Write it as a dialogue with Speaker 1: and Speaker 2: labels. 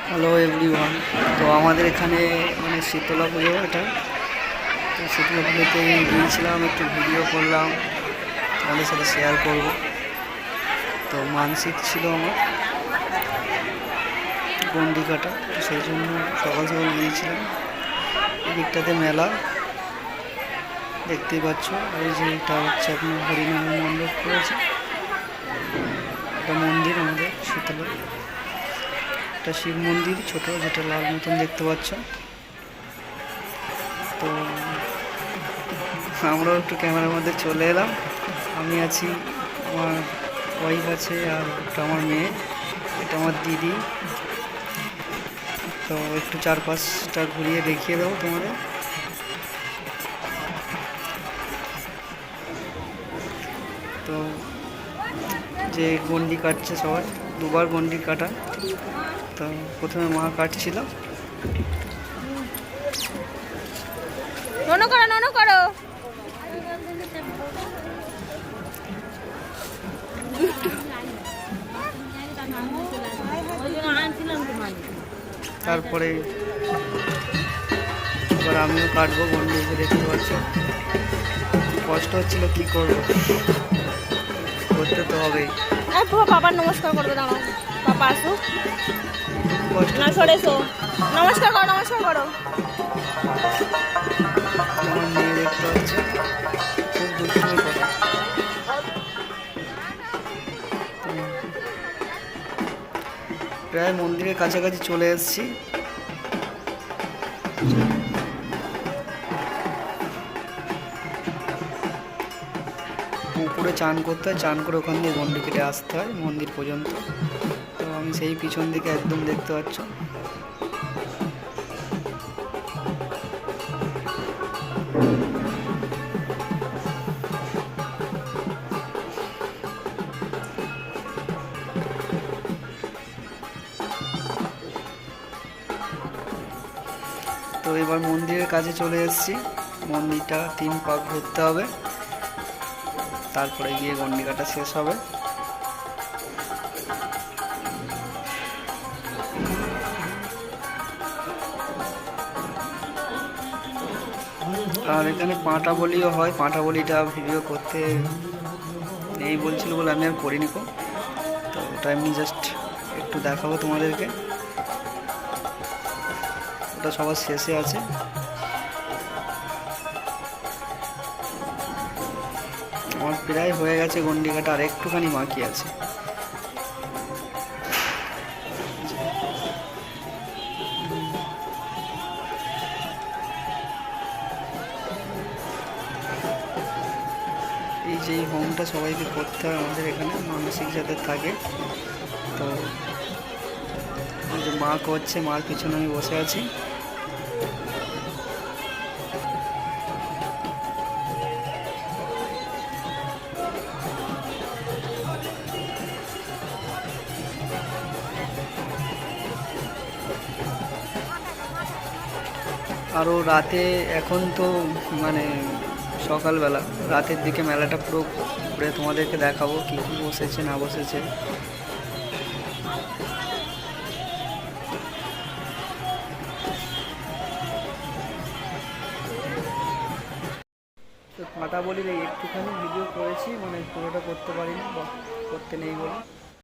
Speaker 1: Hello everyone. তো আমাদের এখানে মানে শীতলা পুজো এটা, তো শীতলা পুজোতে গিয়েছিলাম, একটু ভিডিও করলাম, তোমাদের সাথে শেয়ার করব। তো মানসিক ছিল আমার গন্ডি কাটা, তো সেই জন্য সকাল সকাল গিয়েছিলাম। এই দিকটাতে মেলা দেখতেই পাচ্ছ, আর এই যে এটা হচ্ছে আপনার হরিনাম মণ্ডপ করেছে, এটা মন্দির আমাদের শীতলা, একটা শিব মন্দির ছোট, যেটা লাল মতন দেখতে পাচ্ছ। তো আমরাও একটু ক্যামেরার মধ্যে চলে এলাম, আমি আছি, আমার ওয়াইফ আছে, আর একটা আমার মেয়ে, এটা আমার দিদি। তো একটু চারপাশটা ঘুরিয়ে দেখিয়ে দেবো তোমাদের। তো যে গন্ডি কাটছে সবাই, দুবার গন্ডি কাটা। তো প্রথমে মা কাটছিল,
Speaker 2: ননো করো ননো করো।
Speaker 1: তারপরে এবার আমিও কাটবো গন্ডি, দেখতে পাচ্ছ। কষ্ট হচ্ছিল, কি করবো, করতে তো হবেই।
Speaker 2: বাবার নমস্কার করবে, দাঁড়াও বাবা আসুক,
Speaker 1: কষ্ট
Speaker 2: না সরে এসো, নমস্কার করো নমস্কার করো।
Speaker 1: আমার মেয়ে দেখতে পাচ্ছে, খুব দুষ্টুমি করে। প্রায় মন্দিরের কাছাকাছি চলে এসেছি। পুকুরে চান করতে হয়, চান করে ওখান দিয়ে গন্ডি কেটে আসতে হয় মন্দির পর্যন্ত। তো আমি সেই পিছন দিকে একদম দেখতে পাচ্ছ। তো এবার মন্দিরের কাছে চলে এসেছি, মন্দিরটা 3 পাক ঘুরতে হবে, তারপরে গিয়ে গন্ডি কাটা শেষ হবে। আর এখানে পাঁটা বলিও হয়, পাঁটা বলিটা ভিডিও করতে নেই বলছিল বলে আমি আর করিনি কো। তো ওটা এমনি জাস্ট একটু দেখাবো তোমাদেরকে, ওটা সবার শেষে আছে। আমার প্রায় হয়ে গেছে গন্ডি কাটা, আর একটুখানি বাকি আছে। এই যে এই হোমটা সবাইকে করতে হয় আমাদের এখানে, মানসিক যাদের থাকে। তো যে মা করছে, মার পিছনে আমি বসে আছি। আরও রাতে, এখন তো মানে সকালবেলা, রাতের দিকে মেলাটা পুরো ঘুরে তোমাদেরকে দেখাবো কী কী বসেছে না বসেছে। তো পাঁটা বলির একটুখানি ভিডিও করেছি, মানে পুরোটা করতে পারিনি বা করতে নেই বলে।